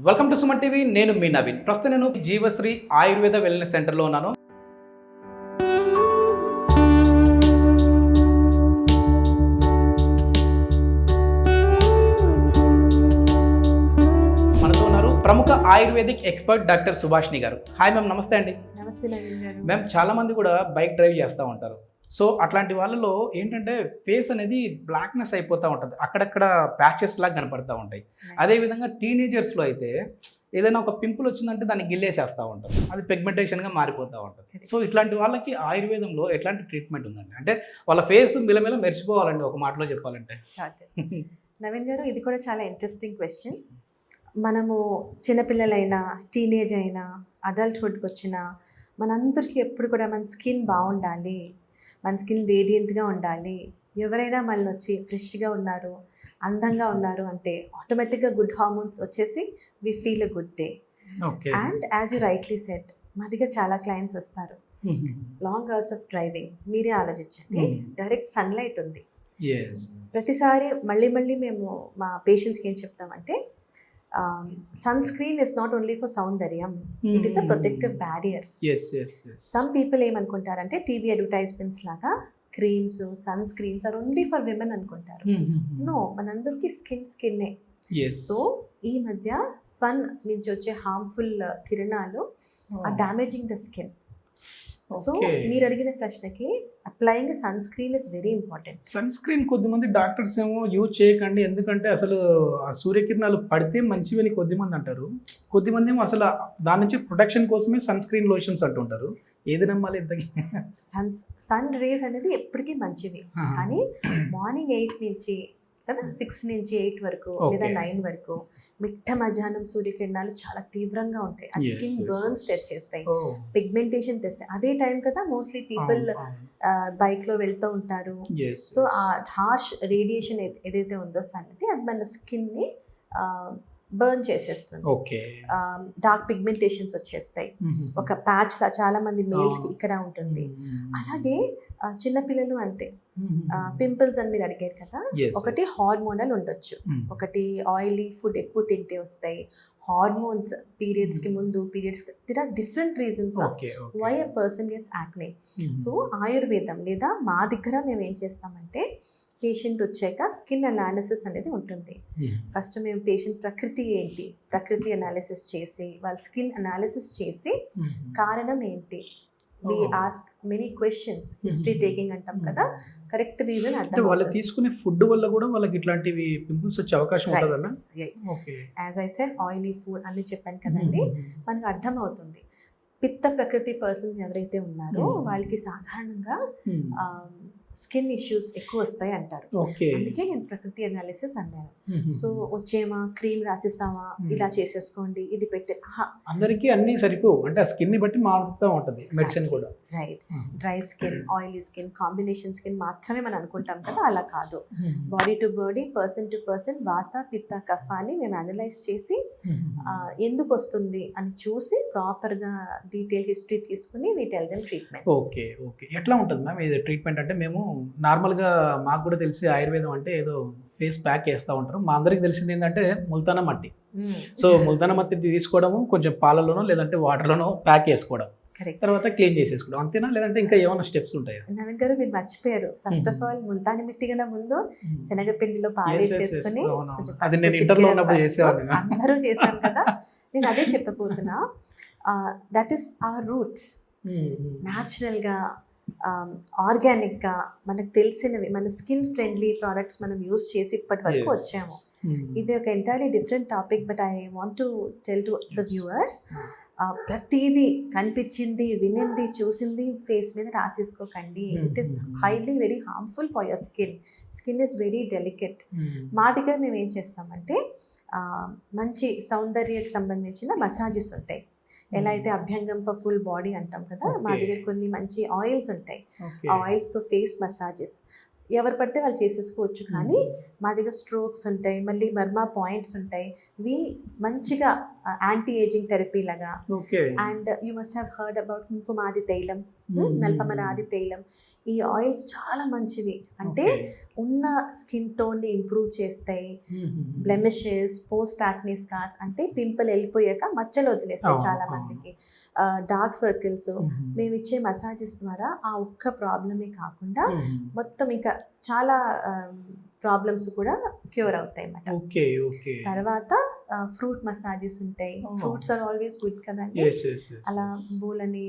Welcome to Suman TV. నేను మీ నవీన్. ప్రస్తుతం నేను జీవశ్రీ ఆయుర్వేద వెల్నెస్ సెంటర్లో ఉన్నాను. మనతో ఉన్నారు ప్రముఖ ఆయుర్వేదిక్ ఎక్స్పర్ట్ డాక్టర్ సుభాషిణి గారు. హాయ్ మ్యామ్, నమస్తే అండి. నమస్తే నవీన్ గారు. మ్యామ్, చాలామంది కూడా బైక్ డ్రైవ్ చేస్తూ ఉంటారు. సో అట్లాంటి వాళ్ళలో ఏంటంటే ఫేస్ అనేది బ్లాక్నెస్ అయిపోతూ ఉంటుంది, అక్కడక్కడ ప్యాచెస్ లాగా కనపడుతూ ఉంటాయి. అదేవిధంగా టీనేజర్స్లో అయితే ఏదైనా ఒక పింపుల్ వచ్చిందంటే దాన్ని గిల్లేసేస్తూ ఉంటారు, అది పిగ్మెంటేషన్గా మారిపోతూ ఉంటుంది. సో ఇట్లాంటి వాళ్ళకి ఆయుర్వేదంలో ఎట్లాంటి ట్రీట్మెంట్ ఉందండి? అంటే వాళ్ళ ఫేస్ మిలమిల మెరిచిపోవాలండి, ఒక మాటలో చెప్పాలంటే. నవీన్ గారు, ఇది కూడా చాలా ఇంట్రెస్టింగ్ క్వశ్చన్. మనము చిన్నపిల్లలైనా, టీనేజ్ అయినా, అడల్ట్హుడ్కి వచ్చినా మనందరికీ ఎప్పుడు కూడా మన స్కిన్ బాగుండాలి, మన స్కిన్ రేడియంట్గా ఉండాలి. ఎవరైనా మనల్ని వచ్చి ఫ్రెష్గా ఉన్నారు, అందంగా ఉన్నారు అంటే ఆటోమేటిక్గా గుడ్ హార్మోన్స్ వచ్చేసి we feel a good day. And as you rightly said, మా దగ్గర చాలా క్లయింట్స్ వస్తారు, లాంగ్ అవర్స్ ఆఫ్ డ్రైవింగ్. మీరే ఆలోచించండి, డైరెక్ట్ సన్లైట్ ఉంది. ప్రతిసారి మళ్ళీ మేము మా పేషెంట్స్కి ఏం చెప్తామంటే, sunscreen is not only for సౌందర్యం, it is a protective barrier. Some people ఏమనుకుంటారంటే టీవీ అడ్వర్టైజ్మెంట్స్ లాగా creams, sunscreens are only for women అనుకుంటారు. నో, మనందరికీ స్కిన్నే. సో ఈ మధ్య సన్ నుంచి వచ్చే హార్మ్ఫుల్ కిరణాలు are damaging the skin. So మీరు అడిగిన ప్రశ్నకి applying sunscreen is very important. Sunscreen కొద్దిమంది డాక్టర్స్ ఏమో యూజ్ చేయకండి, ఎందుకంటే అసలు ఆ సూర్యకిరణాలు పడితే మంచివని కొద్దిమంది అంటారు. కొద్దిమంది ఏమో అసలు దాని నుంచి ప్రొటెక్షన్ కోసమే సన్ స్క్రీన్ లోషన్స్ అంటుంటారు. ఏది నమ్మాలి ఇంతకీ? సన్ రేస్ అనేది ఎప్పటికీ మంచివి, కానీ మార్నింగ్ 8 నుంచి కదా 6 నుంచి 8 వరకు లేదా 9 వరకు మిట్ట మధ్యాహ్నం సూర్యకిరణాలు చాలా తీవ్రంగా ఉంటాయి. అది స్కిన్ బర్న్స్ తెచ్చేస్తాయి, పిగ్మెంటేషన్ తెస్తాయి. అదే టైం కదా మోస్ట్లీ పీపుల్ బైక్లో వెళ్తూ ఉంటారు. సో ఆ హార్ష్ రేడియేషన్ ఏదైతే ఉందో సన్ అది మన స్కిన్ని బర్న్ చేసేస్తుంది. డార్క్ పిగ్మెంటేషన్స్ వచ్చేస్తాయి. ఒక ప్యాచ్ లా చాలా మంది మేల్స్కి ఇక్కడ ఉంటుంది. అలాగే చిన్నపిల్లలు అంతే. పింపుల్స్ అని మీరు అడిగారు కదా, ఒకటి హార్మోనల్ ఉండొచ్చు, ఒకటి ఆయిలీ ఫుడ్ ఎక్కువ తింటే వస్తాయి, హార్మోన్స్ పీరియడ్స్కి ముందు, periods there are different reasons of why a person gets acne. So ఆయుర్వేదం లేదా మా దగ్గర మేము ఏం చేస్తామంటే, పేషెంట్ వచ్చాక స్కిన్ అనాలిసిస్ అనేది ఉంటుంది. ఫస్ట్ మేము పేషెంట్ ప్రకృతి ఏంటి, ప్రకృతి అనాలిసిస్ చేసి, వాళ్ళ స్కిన్ అనాలిసిస్ చేసి కారణం ఏంటి, we ask many questions, history taking అంటాం కదా, కరెక్ట్ రీజన్ అర్థం. వాళ్ళు తీసుకునే ఫుడ్ వల్ల కూడా వాళ్ళకి ఇట్లాంటివి పింపుల్స్ వచ్చే అవకాశం ఉంటుందన్న. As I said, oily food అని చెప్పాను కదండి, మనకు అర్థం అవుతుంది. పిత్త ప్రకృతి పర్సన్స్ ఎవరైతే ఉన్నారో వాళ్ళకి సాధారణంగా స్కిన్ ఇష్యూస్ ఎక్కువ వస్తాయి అంటారు. అందుకే నేను ప్రకృతి అనాలిసిస్ అన్నాను. సో వచ్చేమా, క్రీమ్ రాసిస్తామా, ఇలా చేసేసుకోండి, ఇది పెట్టే, అందరికీ అన్ని సరిపో అంటే ఆ స్కిన్ ని బట్టి మారుతూ ఉంటుంది మెడిసిన్ కూడా. Right. Dry skin, oily skin, combination skin మాత్రమే మనం అనుకుంటాం కదా, అలా కాదు. Body to body, person to person, వాత పిత్త కఫ అని మేము అనలైజ్ చేసి ఎందుకు వస్తుంది అని చూసి ప్రాపర్గా డీటెయిల్ హిస్టరీ తీసుకుని we tell them treatment. Okay. ఎట్లా ఉంటుంది మ్యామ్ ఇది ట్రీట్మెంట్? అంటే మేము నార్మల్గా మాకు కూడా తెలిసి ఆయుర్వేదం అంటే ఏదో ఫేస్ ప్యాక్ వేస్తూ ఉంటారు. మా అందరికి తెలిసింది ఏంటంటే ముల్తానా మట్టి. సో ముల్తానా మట్టి తీసుకోవడము, కొంచెం పాలలోనో లేదంటే వాటర్లోనో ప్యాక్ వేసుకోవడం, తర్వాత క్లీన్ చేసేసుకోవడం, అంతేనా? లేదంటే ఇంకా ఏమైనా స్టెప్స్ ఉంటాయా? నవీన్ గారు, మీరు మర్చిపోయారు. ఫస్ట్ ఆఫ్ ఆల్ ముల్తాని మిట్టి కన్నా ముందు శనగపిండిలో పాలు వేసేసుకుని, అది నేను ఇంటర్లో ఉన్నప్పుడు చేసేవాడిని, అందరూ చేశాం కదా. నేను అదే చెప్పబోతున్నా. That is our roots. న్యాచురల్గా, ఆర్గానిక్గా మనకు తెలిసినవి, మన స్కిన్ ఫ్రెండ్లీ ప్రోడక్ట్స్ మనం యూస్ చేసి ఇప్పటి వరకు వచ్చాము. ఇది ఒక entirely different topic, but I want to tell to the viewers, ప్రతిదీ కనిపించింది, వినింది, చూసింది ఫేస్ మీద రాసేసుకోకండి. It is highly very harmful for your skin. Skin is very delicate. మా దగ్గర మేము ఏం చేస్తామంటే, మంచి సౌందర్యకి సంబంధించిన మసాజెస్ ఉంటాయి. ఎలా అయితే అభ్యంగం ఫర్ ఫుల్ బాడీ అంటాం కదా, మా దగ్గర కొన్ని మంచి ఆయిల్స్ ఉంటాయి. ఆ ఆయిల్స్తో ఫేస్ మసాజెస్ ఎవరు పడితే వాళ్ళు చేసేసుకోవచ్చు, కానీ మా దగ్గర స్ట్రోక్స్ ఉంటాయి, మళ్ళీ మర్మా పాయింట్స్ ఉంటాయి. ఇవి మంచిగా యాంటీ ఏజింగ్ థెరపీ లాగా. Okay. And you must have heard about Kumkumadi తైలం, నల్పమరాది తైలం. ఈ ఆయిల్స్ చాలా మంచివి, అంటే ఉన్న స్కిన్ టోన్ని ఇంప్రూవ్ చేస్తాయి. బ్లెమిషెస్, పోస్ట్ యాక్నే స్కార్స్, అంటే పింపుల్ వెళ్ళిపోయాక మచ్చలు వదిలేస్తాయి చాలా మందికి. డార్క్ సర్కిల్స్, మేము ఇచ్చే మసాజెస్ ద్వారా ఆ ఒక్క ప్రాబ్లమే కాకుండా మొత్తం ఇంకా చాలా ప్రాబ్లమ్స్ కూడా క్యూర్ అవుతాయి అన్నమాట. ఓకే. ఓకే. తర్వాత ఫ్రూట్ మసాజెస్ ఉంటాయి. ఫ్రూట్స్ ఆర్ ఆల్వేస్ గుడ్ కదండి. అలా బోలని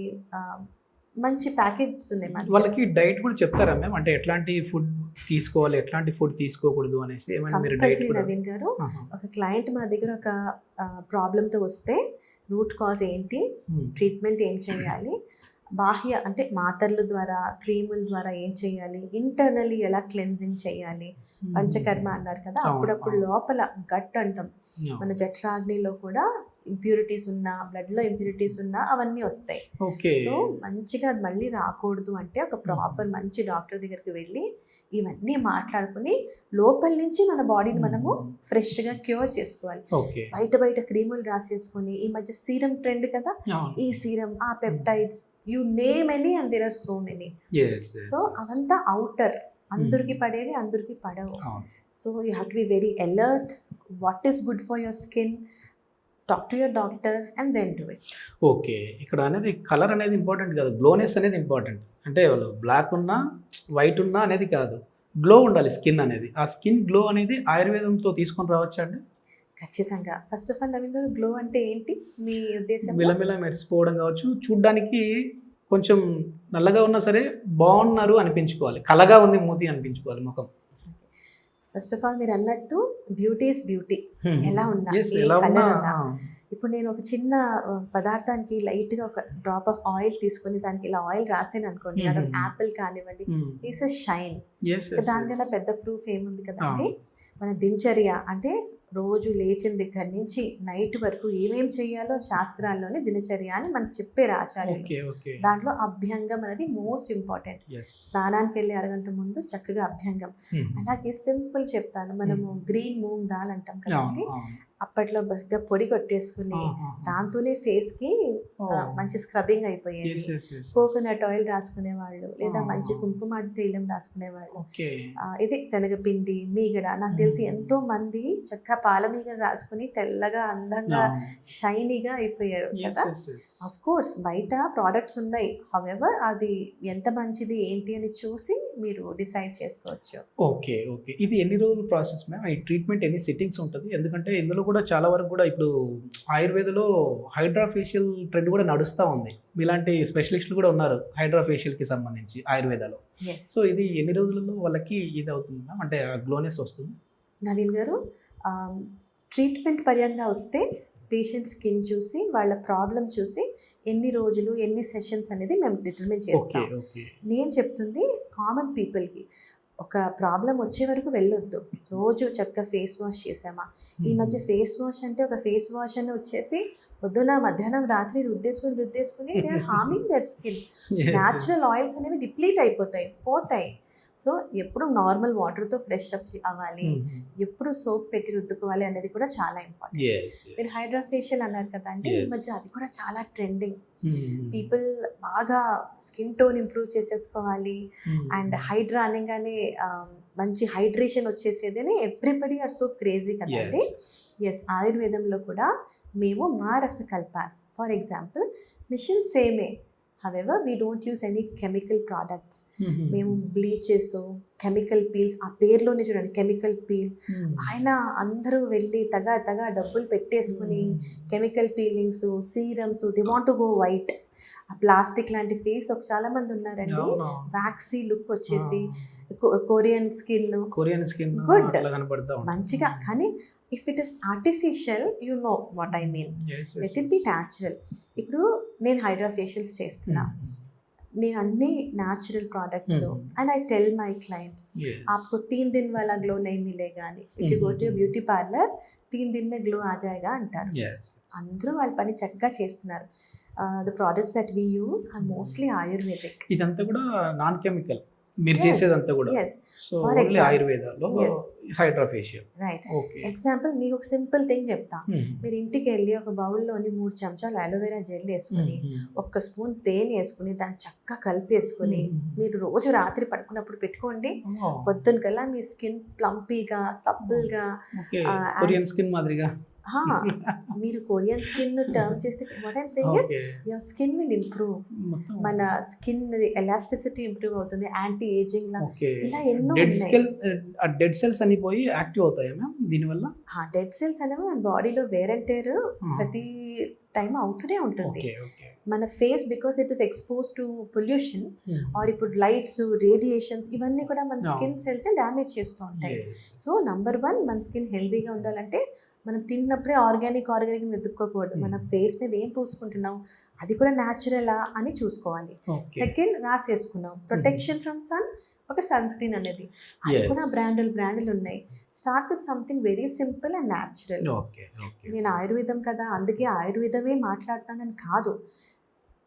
మంచి ప్యాకేజ్ ఉన్నాయి మనకి. వాళ్ళకి డైట్ కూడా చెప్తారా మ్యామ్, అంటే ఎట్లాంటి ఫుడ్ తీసుకోవాలి, ఎట్లాంటి ఫుడ్ తీసుకోకూడదు అనేసి ఏమైనా మీరు డైట్ కంపల్సరీ నవీన్ గారు, ఒక క్లయింట్ మా దగ్గర ఒక ప్రాబ్లంతో వస్తే రూట్ కాజ్ ఏంటి, ట్రీట్మెంట్ ఏం చేయాలి, బాహ్య అంటే మాత్రల ద్వారా క్రీముల ద్వారా ఏం చేయాలి, ఇంటర్నల్లీ ఎలా క్లెన్జింగ్ చేయాలి, పంచకర్మ అన్నారు కదా, అప్పుడప్పుడు లోపల గట్ అంటాం, మన జఠరాగ్నిలో కూడా ఇంప్యూరిటీస్ ఉన్నా, బ్లడ్లో ఇంప్యూరిటీస్ ఉన్నా అవన్నీ వస్తాయి. సో మంచిగా అది మళ్ళీ రాకూడదు అంటే ఒక ప్రాపర్ మంచి డాక్టర్ దగ్గరికి వెళ్ళి ఇవన్నీ మాట్లాడుకుని లోపల నుంచి మన బాడీని మనము ఫ్రెష్గా క్యూర్ చేసుకోవాలి. బయట క్రీములు రాసేసుకొని, ఈ మధ్య సీరం ట్రెండ్ కదా, ఈ సీరం, ఆ peptides, you name any and there are so many. So అవంతా అవుటర్, అందరికి పడేవి అందరికి పడవు. So you have to be very alert, what is good for your skin, talk to your doctor and then do it. Okay. ఇక్కడ అనేది colour అనేది important కాదు, glowness అనేది ఇంపార్టెంట్. అంటే వాళ్ళు బ్లాక్ ఉన్నా వైట్ ఉన్నా అనేది కాదు, గ్లో ఉండాలి స్కిన్ అనేది. ఆ స్కిన్ గ్లో అనేది ఆయుర్వేదంతో తీసుకొని రావచ్చా అండి? ఖచ్చితంగా. ఫస్ట్ ఆఫ్ ఆల్ నవీన్ గారు, గ్లో అంటే ఏంటి మీ ఉద్దేశం? మిలమిల మెరిసిపోవడం కావచ్చు, చూడ్డానికి కొంచెం నల్లగా ఉన్నా సరే బాగున్నారు అనిపించుకోవాలి, కలగా ఉంది మూతి అనిపించుకోవాలి ముఖం. ఫస్ట్ ఆఫ్ ఆల్ మీరు అన్నట్టు బ్యూటీ ఇస్ బ్యూటీ, ఎలా ఉన్నా, ఇప్పుడు నేను ఒక చిన్న పదార్థానికి లైట్గా ఒక డ్రాప్ ఆఫ్ ఆయిల్ తీసుకొని దానికి ఇలా ఆయిల్ రాసాను అనుకోండి, అదొక యాపిల్ కానివ్వండి, ఇట్స్ ఎ షైన్. దానికన్నా పెద్ద ప్రూఫ్ ఏముంది కదండి, మన దినచర్య అంటే రోజు లేచిన దగ్గర నుంచి నైట్ వరకు ఏమేం చేయాలో శాస్త్రాల్లోనే దినచర్య అని మనకు చెప్పారు ఆచార్యులు. దాంట్లో అభ్యంగం అనేది మోస్ట్ ఇంపార్టెంట్. స్నానానికి వెళ్ళి అరగంట ముందు చక్కగా అభ్యంగం. అలాగే సింపుల్ చెప్తాను, మనము గ్రీన్ మూంగ్ దాల్ అంటాం కదండి, అప్పట్లో బాగా పొడి కొట్టేసుకుని దాంతోనే ఫేస్కి మంచి స్క్రబ్బింగ్ అయిపోయేది. కోకోనట్ ఆయిల్ రాసుకునేవాళ్ళు, లేదా మంచి కుంకుమాది తైలం రాసుకునేవాళ్ళు. ఇది శనగపిండి, మీగడ, నాకు తెలిసి ఎంతో మంది చక్కగా పాల మీగడ రాసుకుని తెల్లగా అందంగా షైనీగా అయిపోయారు కదా. అఫ్ కోర్స్ బయట ప్రోడక్ట్స్ ఉన్నాయి, హౌఎవర్ అది ఎంత మంచిది ఏంటి అని చూసి మీరు డిసైడ్ చేసుకోవచ్చు. ఓకే. ఓకే. ఇది ఎన్ని రోజులు ప్రాసెస్ మ్యామ్? ఈ ట్రీట్మెంట్ ఎన్ని సిట్టింగ్స్ ఉంటుంది? ఎందుకంటే ఇందులో కూడా చాలా వరకు కూడా ఇప్పుడు ఆయుర్వేదలో హైడ్రా ఫేషియల్ ట్రెండ్ కూడా నడుస్తూ ఉంది. ఇలాంటి స్పెషలిస్టులు కూడా ఉన్నారు హైడ్రా ఫేషియల్కి సంబంధించి ఆయుర్వేదాలో. సో ఇది ఎన్ని రోజులలో వాళ్ళకి ఇది అవుతుంది మ్యామ్, అంటే గ్లోనెస్ వస్తుంది? నవీన్ గారు, ట్రీట్మెంట్ పర్యంగా వస్తే పేషెంట్ స్కిన్ చూసి వాళ్ళ ప్రాబ్లం చూసి ఎన్ని రోజులు ఎన్ని సెషన్స్ అనేది మేము డిటర్మిన్ చేస్తాం. నేను చెప్తుంది కామన్ పీపుల్కి ఒక ప్రాబ్లం వచ్చే వరకు వెళ్ళొద్దు, రోజు చక్కగా ఫేస్ వాష్ చేసామా. ఈ మధ్య ఫేస్ వాష్ అంటే ఒక ఫేస్ వాష్ అని వచ్చేసి పొద్దున మధ్యాహ్నం రాత్రి రుద్దేసుకుని they are harming their skin. Natural oils అనేవి డిప్లీట్ పోతాయి. సో ఎప్పుడు నార్మల్ వాటర్తో ఫ్రెష్ అప్ అవ్వాలి, ఎప్పుడు సోప్ పెట్టి రుద్దుకోవాలి అనేది కూడా చాలా ఇంపార్టెంట్. మీరు హైడ్రా ఫేషియల్ అన్నారు కదా అంటే ఈ మధ్య అది కూడా చాలా ట్రెండింగ్. పీపుల్ బాగా స్కిన్ టోన్ ఇంప్రూవ్ చేసేసుకోవాలి అండ్ హైడ్రా అనగానే మంచి హైడ్రేషన్ వచ్చేసేదని ఎవ్రీబడి ఆర్ సో క్రేజీ కదండి. ఎస్, ఆయుర్వేదంలో కూడా మేము మా రసకల్పాస్ ఫర్ ఎగ్జాంపుల్ మిషన్ సేమే, however we don't use any chemical products. మేము బ్లీచెస్, కెమికల్ పీల్స్, ఆ పేర్లోనే చూడండి కెమికల్ పీల్. ఆయన అందరూ వెళ్ళి తగా డబ్బులు పెట్టేసుకుని chemical feelings, serums, they want to go white. ఆ ప్లాస్టిక్ లాంటి ఫేస్ ఒక చాలా మంది ఉన్నారండి, వ్యాక్సీ లుక్ వచ్చేసి కొరియన్ స్కిన్ గుడ్ మంచిగా. కానీ if it is artificial, you know what I mean, let it be natural. ఇప్పుడు నేను హైడ్రా ఫేషియల్స్ చేస్తున్నా, నేను అన్ని natural products and I tell my client आपको 3 दिन वाला ग्लो नहीं मिलेगा అని. If you go to beauty parlour 3 दिन में గ్లో ఆ జాయేగా అంటారు. అందరూ వాళ్ళ పని చక్కగా చేస్తున్నారు. The products that we use are mostly ayurvedic. ఇదంతా కూడా నాన్ కెమికల్ మీరు Yes. చేసేదంతా కూడా. Yes. So For only example- ఆయుర్వేదాలో Yes. Hydrafacial. Right. Okay. Example మీకు ఒక సింపుల్ థింగ్ చెప్తా. మీరు ఇంటికి వెళ్ళి ఒక బౌల్లోని 3 చెంచాలు అలోవెరా జెల్ వేసుకుని, ఒక్క స్పూన్ తేనె వేసుకుని, దాన్ని చక్కగా కలిపేసుకుని మీరు రోజు రాత్రి పడుకున్నప్పుడు పెట్టుకోండి. పొద్దున కల్లా మీ స్కిన్ ప్లంపీగా, సబ్బుల్గా, ఓకే. కొరియన్ స్కిన్ మాదిరిగా. మీరు కొరియన్ స్కిన్ టర్మ్ చేస్తే what I'm saying is okay. Your skin will improve. మొత్తం. మన స్కిన్ ఎలాస్టిసిటీ ఇంప్రూవ్ అవుతుంది, యాంటీ ఏజింగ్ లా ఓకే. ఇలా ఎన్నో డెడ్ ఉన్నాయి. సెల్స్, ఆ డెడ్ సెల్స్ అని పోయి యాక్టివ్ అవుతాయి మ్యామ్ దీనివల్ల. డెడ్ సెల్స్ అనేవి మన బాడీలో వేర్ అండ్ టేర్ ప్రతి టైం అవుతూనే ఉంటుంది. ఓకే. ఓకే. మన face because it is expose to pollution or ఇప్పుడు లైట్స్, రేడియేషన్స్ ఇవన్నీ కూడా మన స్కిన్ సెల్స్ డ్యామేజ్ చేస్తూ ఉంటాయి. సో నంబర్ 1 మన స్కిన్ హెల్తీగా ఉండాలంటే మనం తిన్నప్పుడే ఆర్గానిక్ వెతుక్కోకూడదు. మన ఫేస్ మీద ఏం పూసుకుంటున్నాం అది కూడా న్యాచురలా అని చూసుకోవాలి. సెకండ్ రాసేసుకున్నాం ప్రొటెక్షన్ ఫ్రమ్ సన్, ఒక సన్ స్క్రీన్ అనేది అది Yes. కూడా బ్రాండ్లు ఉన్నాయి. Start with something very simple and natural. Okay. Okay. నేను ఆయుర్వేదం కదా అందుకే ఆయుర్వేదమే మాట్లాడతానని కాదు.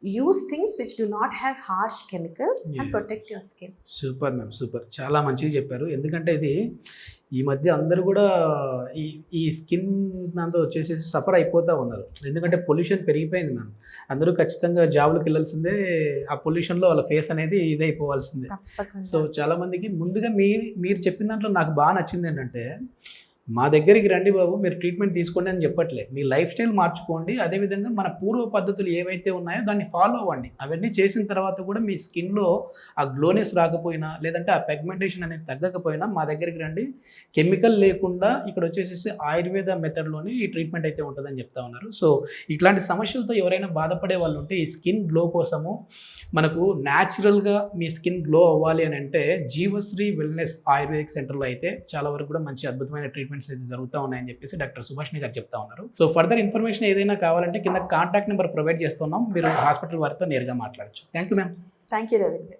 Use things which do not have harsh chemicals and protect your skin. Super ma'am, super. చాలా మంచిగా చెప్పారు. ఎందుకంటే ఇది ఈ మధ్య అందరూ కూడా ఈ స్కిన్ దాంతో వచ్చేసేసి సఫర్ అయిపోతూ ఉన్నారు. ఎందుకంటే పొల్యూషన్ పెరిగిపోయింది మ్యామ్. అందరూ ఖచ్చితంగా జాబులకు వెళ్ళాల్సిందే, ఆ పొల్యూషన్లో వాళ్ళ ఫేస్ అనేది ఇదైపోవాల్సిందే. తప్పకుండా. సో చాలామందికి ముందుగా మీరు చెప్పిన దాంట్లో నాకు బాగా నచ్చింది ఏంటంటే, మా దగ్గరికి రండి బాబు, మీరు ట్రీట్మెంట్ తీసుకోండి అని చెప్పట్లే. మీ లైఫ్ స్టైల్ మార్చుకోండి, అదేవిధంగా మన పూర్వ పద్ధతులు ఏవైతే ఉన్నాయో దాన్ని ఫాలో అవ్వండి. అవన్నీ చేసిన తర్వాత కూడా మీ స్కిన్లో ఆ గ్లోనెస్ రాకపోయినా, లేదంటే ఆ పెగ్మెంటేషన్ అనేది తగ్గకపోయినా మా దగ్గరికి రండి. కెమికల్ లేకుండా ఇక్కడ వచ్చేసేసి ఆయుర్వేద మెథడ్లోనే ఈ ట్రీట్మెంట్ అయితే ఉంటుందని చెప్తా ఉన్నారు. సో ఇట్లాంటి సమస్యలతో ఎవరైనా బాధపడే వాళ్ళు ఉంటే ఈ స్కిన్ గ్లో కోసము మనకు న్యాచురల్గా మీ స్కిన్ గ్లో అవ్వాలి అని అంటే జీవశ్రీ వెల్నెస్ ఆయుర్వేదిక్ సెంటర్లో అయితే చాలా వరకు కూడా మంచి అద్భుతమైన ట్రీట్మెంట్స్ అయితే జరుగుతూ ఉన్నాయని చెప్పేసి డాక్టర్ సుభాష్ని గారు చెప్తా ఉన్నారు. సో ఫర్దర్ ఇన్ఫర్మేషన్ ఏదైనా కావాలంటే కింద కాంటాక్ట్ నెంబర్ ప్రొవైడ్ చేస్తున్నాం, మీరు హాస్పిటల్ వారితో నేరుగా మాట్లాడచ్చు. Thank you ma'am. Thank you Ravindra.